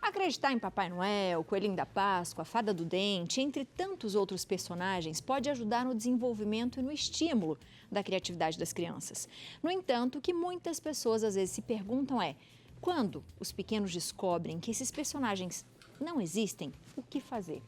Acreditar em Papai Noel, Coelhinho da Páscoa, Fada do Dente, entre tantos outros personagens, pode ajudar no desenvolvimento e no estímulo da criatividade das crianças. No entanto, o que muitas pessoas às vezes se perguntam é: quando os pequenos descobrem que esses personagens não existem, o que fazer?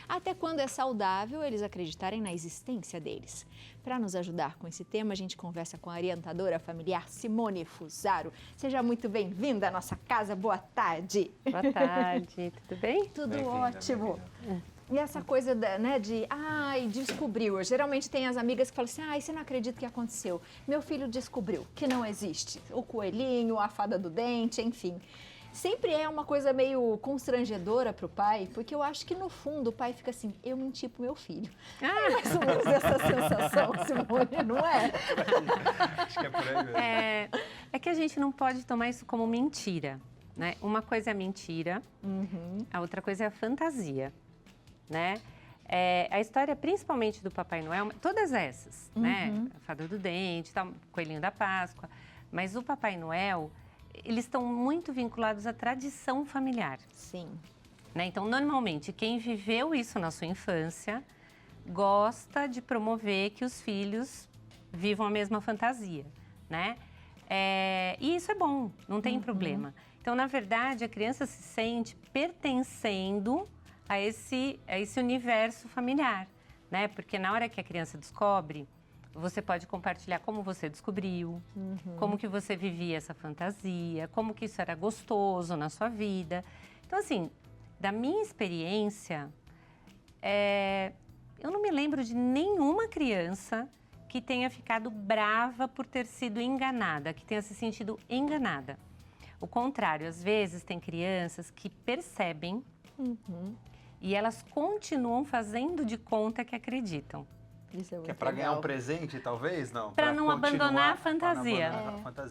Até quando é saudável eles acreditarem na existência deles? Para nos ajudar com esse tema, a gente conversa com a orientadora familiar Simone Fusaro. Seja muito bem-vinda à nossa casa. Boa tarde. Boa tarde, tudo bem? Tudo ótimo. E essa coisa de, descobriu. Geralmente tem as amigas que falam assim, você não acredita que aconteceu. Meu filho descobriu que não existe. O coelhinho, a fada do dente, enfim. Sempre é uma coisa meio constrangedora para o pai, porque eu acho que no fundo o pai fica assim, eu menti pro meu filho. É mais ou menos essa sensação, Simone, não é? Acho que é por aí mesmo. É que a gente não pode tomar isso como mentira, né? Uma coisa é a mentira, a outra coisa é a fantasia, né? A história, principalmente do Papai Noel, todas essas, né? A Fada do Dente, Coelhinho da Páscoa, mas o Papai Noel, eles estão muito vinculados à tradição familiar. Sim. Né? Então, normalmente, quem viveu isso na sua infância gosta de promover que os filhos vivam a mesma fantasia, né? E isso é bom, não tem problema. Então, na verdade, a criança se sente pertencendo a esse universo familiar, né? Porque na hora que a criança descobre, você pode compartilhar como você descobriu, como que você vivia essa fantasia, como que isso era gostoso na sua vida. Então, assim, da minha experiência, eu não me lembro de nenhuma criança que tenha ficado brava por ter sido enganada, que tenha se sentido enganada. O contrário, às vezes tem crianças que percebem e elas continuam fazendo de conta que acreditam. Isso é muito que é para ganhar um presente, talvez? Não. Para não abandonar a fantasia.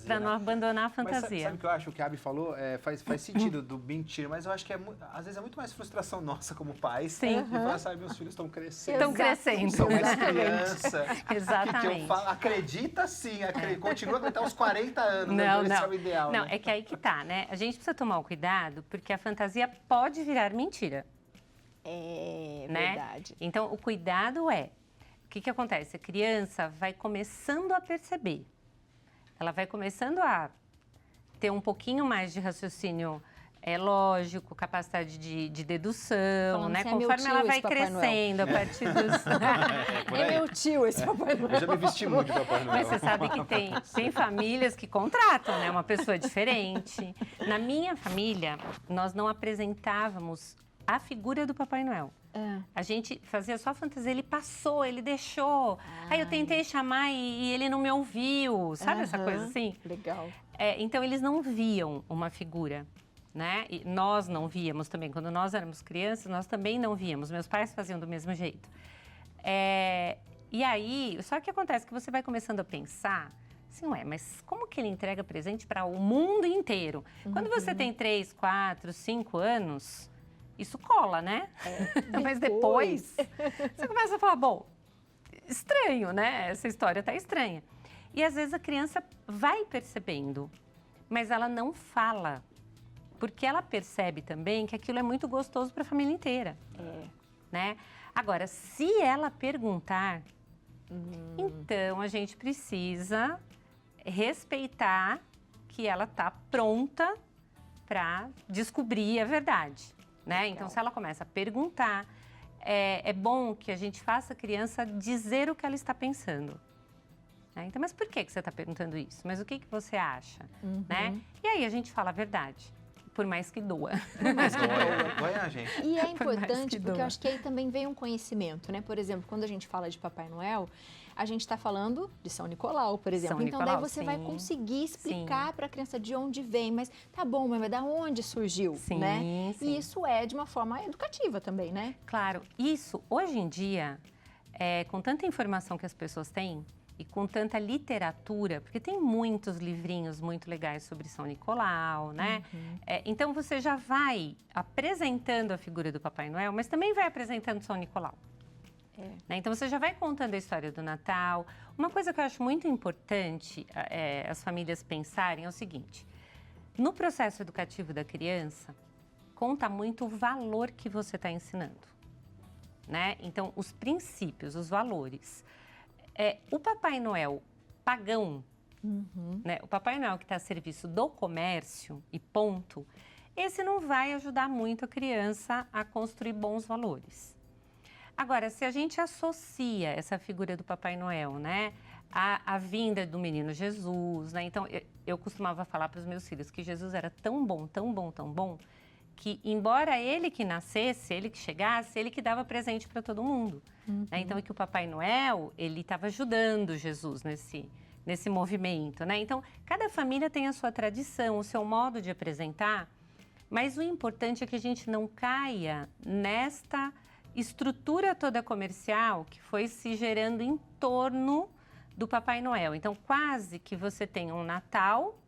Para não né? abandonar a Mas fantasia. sabe o que eu acho? O que a Abi falou faz sentido do mentira, mas eu acho que às vezes é muito mais frustração nossa como pais. Sim. De falar, sabe, meus filhos estão crescendo. Estão crescendo. São mais criança. Exatamente. Que eu falo, acredita sim, continua a acreditar uns 40 anos, Não, esse é o ideal. Não, né? é que aí que tá, né? A gente precisa tomar o cuidado, porque a fantasia pode virar mentira. É né? verdade. Então, o cuidado o que acontece? A criança vai começando a perceber. Ela vai começando a ter um pouquinho mais de raciocínio lógico, capacidade de dedução, falando né? assim, Conforme ela vai crescendo a partir dos... É meu tio esse Papai Noel. Eu já me vesti muito de Papai Noel. Mas você sabe que tem famílias que contratam, né? Uma pessoa diferente. Na minha família, nós não apresentávamos a figura do Papai Noel. A gente fazia só fantasia, ele passou, ele deixou. Aí eu tentei chamar e ele não me ouviu, sabe essa coisa assim? Legal. Então eles não viam uma figura, né? E nós não víamos também. Quando nós éramos crianças, nós também não víamos. Meus pais faziam do mesmo jeito. E aí, só que acontece que você vai começando a pensar assim, mas como que ele entrega presente para o mundo inteiro? Quando você tem 3, 4, 5 anos... Isso cola, né? Mas depois, você começa a falar, bom, estranho, né? Essa história tá estranha. E às vezes a criança vai percebendo, mas ela não fala. Porque ela percebe também que aquilo é muito gostoso para a família inteira. Né? Agora, se ela perguntar, então a gente precisa respeitar que ela tá pronta para descobrir a verdade. Né? Então, se ela começa a perguntar, é bom que a gente faça a criança dizer o que ela está pensando. Né? Então, mas por que você está perguntando isso? Mas o que você acha? Né? E aí a gente fala a verdade, por mais que doa. Mas doa, gente. E é importante porque eu acho que aí também vem um conhecimento, né? Por exemplo, quando a gente fala de Papai Noel, a gente está falando de São Nicolau, por exemplo. Então, daí você vai conseguir explicar para a criança de onde vem. Mas tá bom, mas da onde surgiu, né? E isso é de uma forma educativa também, né? Claro. Isso, hoje em dia, com tanta informação que as pessoas têm e com tanta literatura, porque tem muitos livrinhos muito legais sobre São Nicolau, né? Então, você já vai apresentando a figura do Papai Noel, mas também vai apresentando São Nicolau. Né? Então, você já vai contando a história do Natal. Uma coisa que eu acho muito importante as famílias pensarem é o seguinte. No processo educativo da criança, conta muito o valor que você está ensinando, né? Então, os princípios, os valores. O Papai Noel pagão, né? O Papai Noel que está a serviço do comércio e ponto, esse não vai ajudar muito a criança a construir bons valores. Agora, se a gente associa essa figura do Papai Noel, né, à vinda do menino Jesus, né? Então, eu costumava falar para os meus filhos que Jesus era tão bom, tão bom, tão bom, que embora ele que nascesse, ele que chegasse, ele que dava presente para todo mundo. Né? Então, que o Papai Noel, ele estava ajudando Jesus nesse movimento, né? Então, cada família tem a sua tradição, o seu modo de apresentar, mas o importante é que a gente não caia nesta estrutura toda comercial que foi se gerando em torno do Papai Noel. Então, quase que você tem um Natal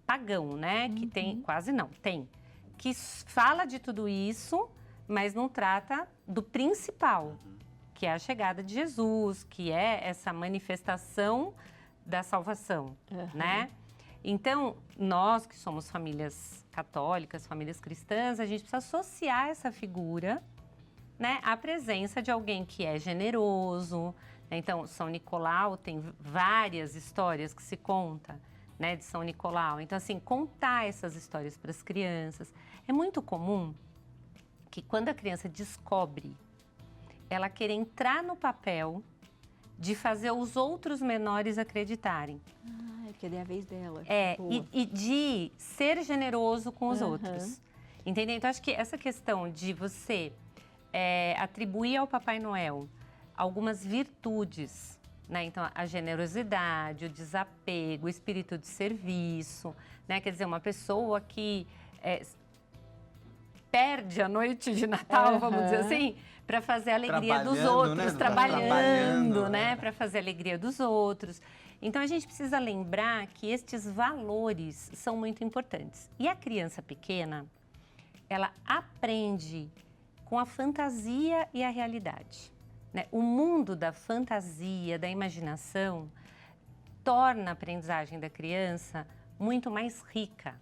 pagão, né? Que tem, quase não, tem. Que fala de tudo isso, mas não trata do principal, que é a chegada de Jesus, que é essa manifestação da salvação, né? Então, nós que somos famílias católicas, famílias cristãs, a gente precisa associar essa figura, né, à presença de alguém que é generoso. Então, São Nicolau tem várias histórias que se conta, né, de São Nicolau. Então, assim, contar essas histórias para as crianças. É muito comum que quando a criança descobre, ela querer entrar no papel de fazer os outros menores acreditarem. Porque é a vez dela. E de ser generoso com os outros. Entendeu? Então, acho que essa questão de você atribuir ao Papai Noel algumas virtudes, né? Então, a generosidade, o desapego, o espírito de serviço, né? Quer dizer, uma pessoa que perde a noite de Natal, vamos dizer assim, para fazer a alegria dos outros, né? Trabalhando, né? Para fazer a alegria dos outros. Então, a gente precisa lembrar que estes valores são muito importantes. E a criança pequena, ela aprende com a fantasia e a realidade, né? O mundo da fantasia, da imaginação, torna a aprendizagem da criança muito mais rica.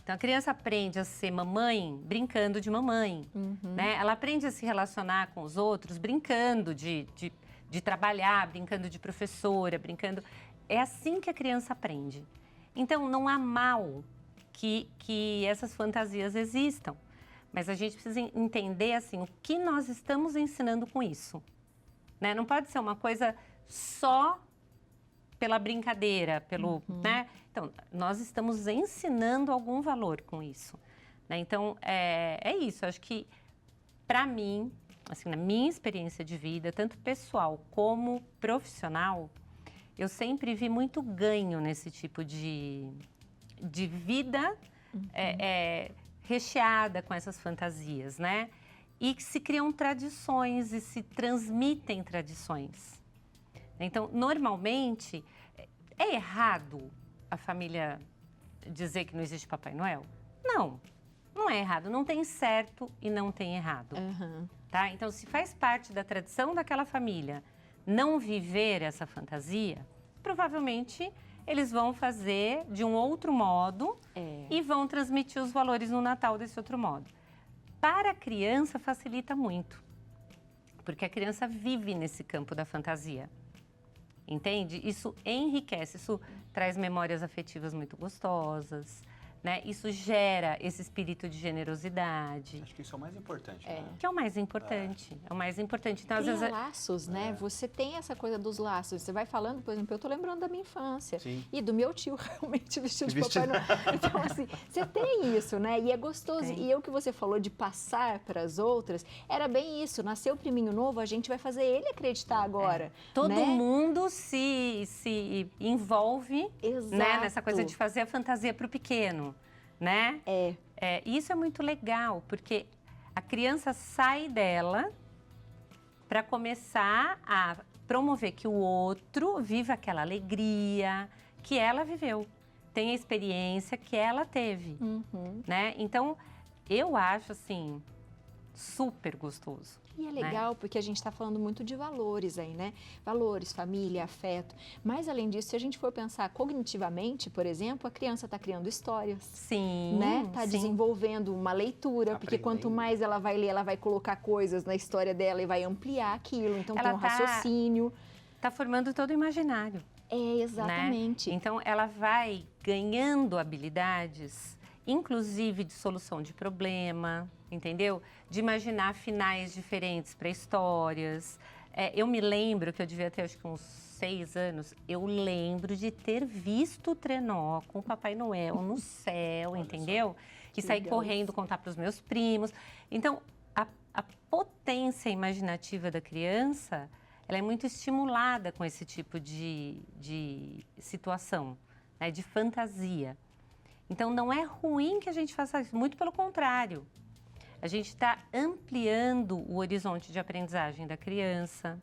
Então, a criança aprende a ser mamãe brincando de mamãe, né? Ela aprende a se relacionar com os outros brincando de trabalhar, brincando de professora, brincando... É assim que a criança aprende. Então, não há mal que essas fantasias existam. Mas a gente precisa entender, assim, o que nós estamos ensinando com isso, né? Não pode ser uma coisa só pela brincadeira, né? Então, nós estamos ensinando algum valor com isso, né? Então, é isso. Acho que, para mim, assim, na minha experiência de vida, tanto pessoal como profissional, eu sempre vi muito ganho nesse tipo de vida recheada com essas fantasias, né? E que se criam tradições e se transmitem tradições. Então, normalmente, é errado a família dizer que não existe Papai Noel? Não, não é errado. Não tem certo e não tem errado. Tá? Então, se faz parte da tradição daquela família não viver essa fantasia, provavelmente eles vão fazer de um outro modo e vão transmitir os valores no Natal desse outro modo. Para a criança, facilita muito, porque a criança vive nesse campo da fantasia, entende? Isso enriquece, isso traz memórias afetivas muito gostosas, né? Isso gera esse espírito de generosidade. Acho que isso é o mais importante, né? Que é o mais importante, é o mais importante. Então, às Cria vezes... laços, né? Você tem essa coisa dos laços. Você vai falando, por exemplo, eu tô lembrando da minha infância. Sim. E do meu tio realmente vestido de Papai Noel. Então, assim, você tem isso, né? E é gostoso. E o que você falou de passar para as outras, era bem isso. Nasceu o priminho novo, a gente vai fazer ele acreditar agora. Todo né? mundo se envolve, né, nessa coisa de fazer a fantasia para o pequeno, né? E isso é muito legal, porque a criança sai dela para começar a promover que o outro viva aquela alegria que ela viveu, tem a experiência que ela teve, né? Então, eu acho, assim, super gostoso. E é legal porque a gente está falando muito de valores aí, né? Valores, família, afeto. Mas, além disso, se a gente for pensar cognitivamente, por exemplo, a criança está criando histórias. Sim, Né? Está sim. desenvolvendo uma leitura, porque quanto mais ela vai ler, ela vai colocar coisas na história dela e vai ampliar aquilo. Então, Ela tem um raciocínio. Está formando todo o imaginário. Exatamente. Né? Então, ela vai ganhando habilidades, inclusive de solução de problema, entendeu? De imaginar finais diferentes para histórias. Eu me lembro que eu devia ter, acho que uns 6 anos, eu lembro de ter visto o trenó com o Papai Noel no céu, entendeu? E sair correndo contar para os meus primos. Então, a potência imaginativa da criança, ela é muito estimulada com esse tipo de situação, né? De fantasia. Então, não é ruim que a gente faça isso, muito pelo contrário. A gente está ampliando o horizonte de aprendizagem da criança,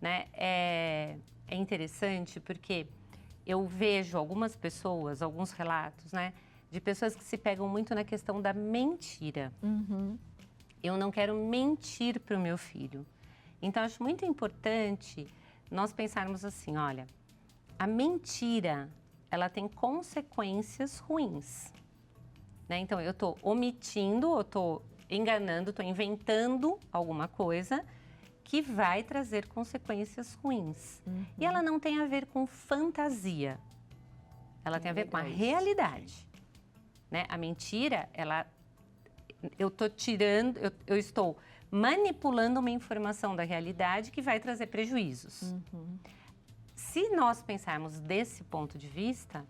né? É interessante porque eu vejo algumas pessoas, alguns relatos, né? De pessoas que se pegam muito na questão da mentira. Eu não quero mentir para o meu filho. Então, acho muito importante nós pensarmos assim, olha, a mentira, ela tem consequências ruins, né? Então, eu estou omitindo, eu estou enganando, estou inventando alguma coisa que vai trazer consequências ruins. E ela não tem a ver com fantasia, ela tem a ver com a realidade, né? A mentira, eu estou tirando, eu estou manipulando uma informação da realidade que vai trazer prejuízos. Se nós pensarmos desse ponto de vista,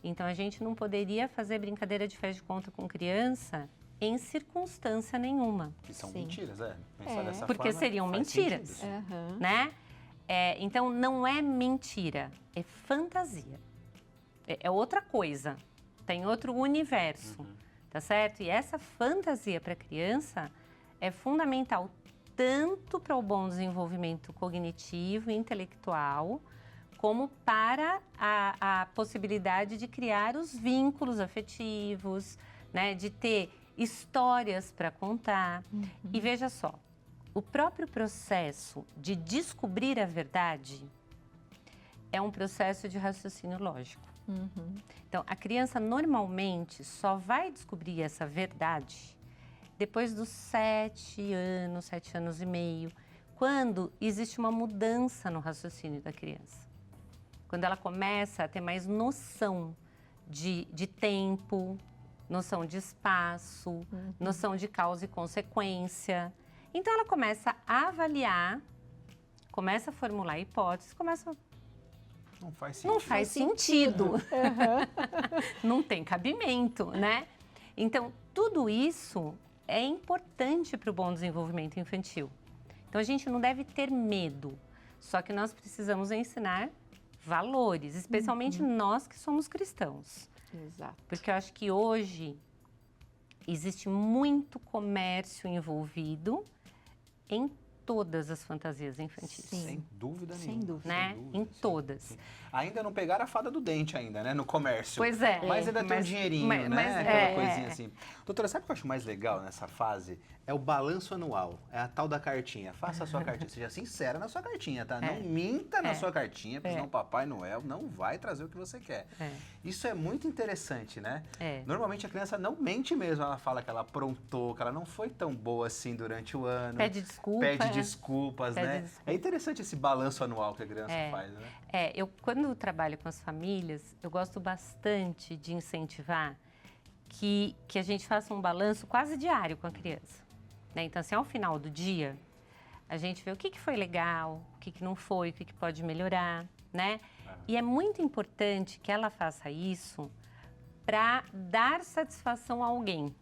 então a gente não poderia fazer brincadeira de faz de conta com criança em circunstância nenhuma. Que são mentiras, Pensar dessa porque forma, seriam faz mentiras, sentido. né? Então, não é mentira, é fantasia. É outra coisa, tem outro universo, tá certo? E essa fantasia para a criança é fundamental tanto para o bom desenvolvimento cognitivo e intelectual, como para a possibilidade de criar os vínculos afetivos, né? De ter histórias para contar. E veja só, o próprio processo de descobrir a verdade é um processo de raciocínio lógico. Então, a criança normalmente só vai descobrir essa verdade depois dos 7 anos, 7 anos e meio, quando existe uma mudança no raciocínio da criança. Quando ela começa a ter mais noção de tempo, noção de espaço, noção de causa e consequência. Então, ela começa a avaliar, começa a formular hipóteses, Não faz sentido. Não tem cabimento, né? Então, tudo isso é importante para o bom desenvolvimento infantil. Então, a gente não deve ter medo, só que nós precisamos ensinar valores, especialmente nós que somos cristãos. Exato. Porque eu acho que hoje existe muito comércio envolvido em todas as fantasias infantis. Sem dúvida nenhuma. Sem dúvida. Né? Em todas. Sim. Ainda não pegaram a fada do dente ainda, né? No comércio. Pois é. Mas ainda tem um dinheirinho, né? mas Aquela coisinha assim. Doutora, sabe o que eu acho mais legal nessa fase? É o balanço anual. É a tal da cartinha. Faça a sua cartinha. Seja sincera na sua cartinha, tá? Não minta na sua cartinha, porque senão o Papai Noel não vai trazer o que você quer. Isso é muito interessante, né? Normalmente a criança não mente mesmo. Ela fala que ela aprontou, que ela não foi tão boa assim durante o ano. Pede desculpa. Pede desculpas, né? Desculpa. É interessante esse balanço anual que a criança faz, né? Eu quando trabalho com as famílias, eu gosto bastante de incentivar que a gente faça um balanço quase diário com a criança. Né? Então, assim, ao final do dia, a gente vê o que foi legal, o que não foi, o que pode melhorar, né? E é muito importante que ela faça isso para dar satisfação a alguém.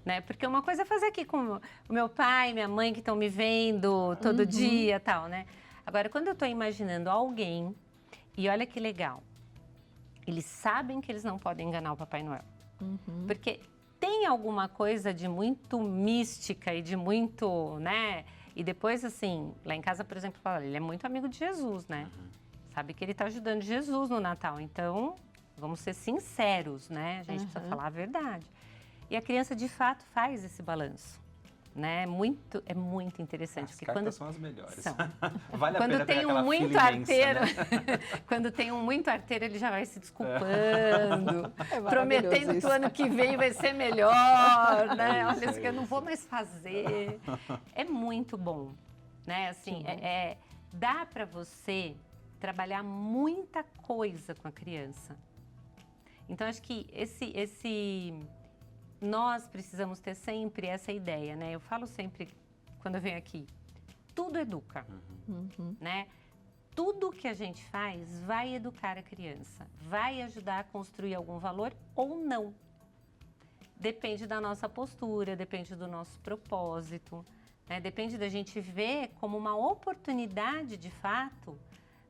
Né? Porque uma coisa é fazer aqui com o meu pai, minha mãe que estão me vendo todo dia e tal, né? Agora, quando eu estou imaginando alguém, e olha que legal, eles sabem que eles não podem enganar o Papai Noel. Porque tem alguma coisa de muito mística e de muito, né? E depois, assim, lá em casa, por exemplo, ele é muito amigo de Jesus, né? Sabe que ele está ajudando Jesus no Natal. Então, vamos ser sinceros, né? A gente precisa falar a verdade. E a criança, de fato, faz esse balanço. né? É muito interessante. As Porque cartas são as melhores. São. Vale a Quando pena tem pegar um aquela muito fila imensa, arteiro, né? quando tem um muito arteiro, ele já vai se desculpando, É maravilhoso prometendo que isso. o ano que vem vai ser melhor, né? É isso, Olha, isso que eu não isso. vou mais fazer. É muito bom, né? Assim, dá para você trabalhar muita coisa com a criança. Então, acho que nós precisamos ter sempre essa ideia, né? Eu falo sempre, quando eu venho aqui, tudo educa, né? Tudo que a gente faz vai educar a criança, vai ajudar a construir algum valor ou não. Depende da nossa postura, depende do nosso propósito, né? Depende da gente ver como uma oportunidade, de fato,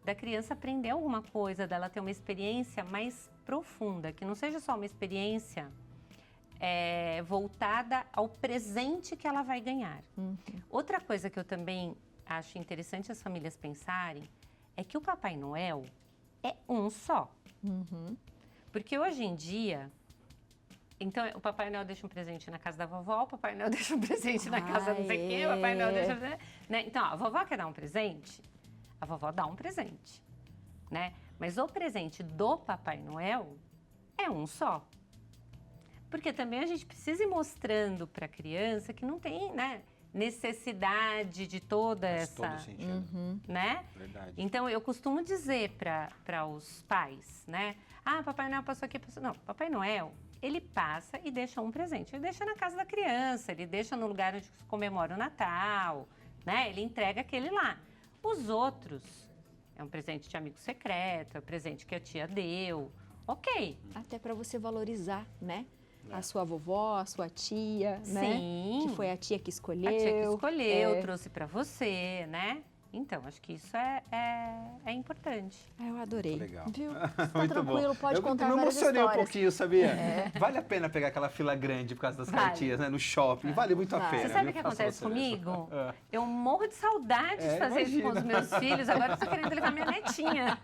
da criança aprender alguma coisa, dela ter uma experiência mais profunda, que não seja só uma experiência voltada ao presente que ela vai ganhar. Outra coisa que eu também acho interessante as famílias pensarem é que o Papai Noel é um só. Porque hoje em dia, então o Papai Noel deixa um presente na casa da vovó, o Papai Noel deixa um presente na casa não sei quem, o Papai Noel deixa... Né? Então, a vovó quer dar um presente, a vovó dá um presente, né? Mas o presente do Papai Noel é um só. Porque também a gente precisa ir mostrando para a criança que não tem, né, necessidade de toda Faz essa... todo sentido. Né? Verdade. Então, eu costumo dizer para os pais, né? Ah, Papai Noel passou aqui, passou... Não, Papai Noel, ele passa e deixa um presente. Ele deixa na casa da criança, ele deixa no lugar onde se comemora o Natal, né? Ele entrega aquele lá. Os outros, é um presente de amigo secreto, é um presente que a tia deu, ok. Até para você valorizar, né? A sua vovó, a sua tia, né? Sim. Que foi a tia que escolheu. A tia que escolheu, trouxe para você, né? Então, acho que isso é importante. Eu adorei. Legal. Viu? Tá Muito tranquilo, bom. pode contar Eu me várias emocionei histórias. um pouquinho, sabia? Vale a pena pegar aquela fila grande por causa das Vale. cartinhas, né? No shopping. Vale muito a Vale. pena. Você sabe viu? o que Faça acontece você mesmo. comigo? Eu morro de saudade de fazer isso com os meus filhos. Agora eu tô querendo levar minha netinha.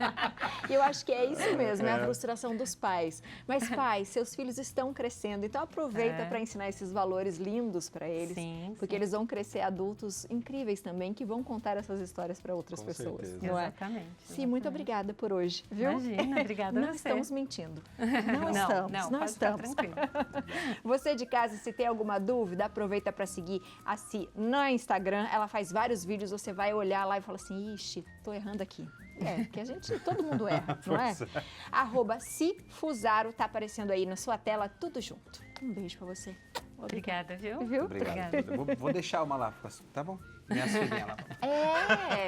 E eu acho que é isso mesmo, é a frustração dos pais. Mas, pais, seus filhos estão crescendo, então aproveita para ensinar esses valores lindos para eles. Sim, porque eles vão crescer adultos incríveis também, que vão contar essas histórias para outras Com pessoas. certeza. Não é? Exatamente. Sim, muito obrigada por hoje, viu? Imagina, obrigada Não a você. estamos mentindo. Não estamos, não pode ficar estamos. tranquilo. Você de casa, se tem alguma dúvida, aproveita para seguir a Si no Instagram. Ela faz vários vídeos, você vai olhar lá e fala assim, ixi, tô errando aqui. Porque todo mundo erra, não é? @Cifusaro, tá aparecendo aí na sua tela, tudo junto. Um beijo para você. Obrigada, viu? Viu? Obrigado. Vou deixar uma lá, tá bom? Minhas filhinhas lá.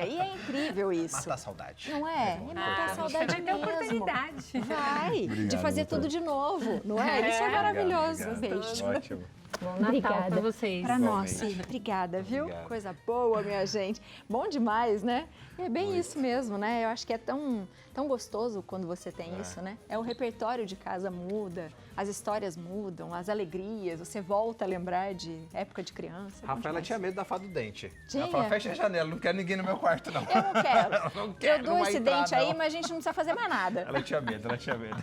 E é incrível isso. Matar a saudade. Não é? E matar a Você saudade vai ter mesmo. oportunidade. Vai, de Obrigado, fazer doutor. tudo de novo, não é? Isso é maravilhoso. Obrigado. Beijo. Ótimo. Bom Natal para vocês. Para nós, Igualmente. sim. Obrigada, viu? Obrigado. Coisa boa, minha gente. Bom demais, né? É bem isso mesmo, né? Eu acho que é tão gostoso quando você tem isso, né? O repertório de casa muda, as histórias mudam, as alegrias, você volta a lembrar de época de criança. Rafaela tinha medo da fada do dente. Tinha? Ela falou, fecha a janela, não quero ninguém no meu quarto, não. Eu não quero. não quero, Eu dou não vai esse entrar, dente aí, não. mas a gente não precisa fazer mais nada. Ela tinha medo, ela tinha medo.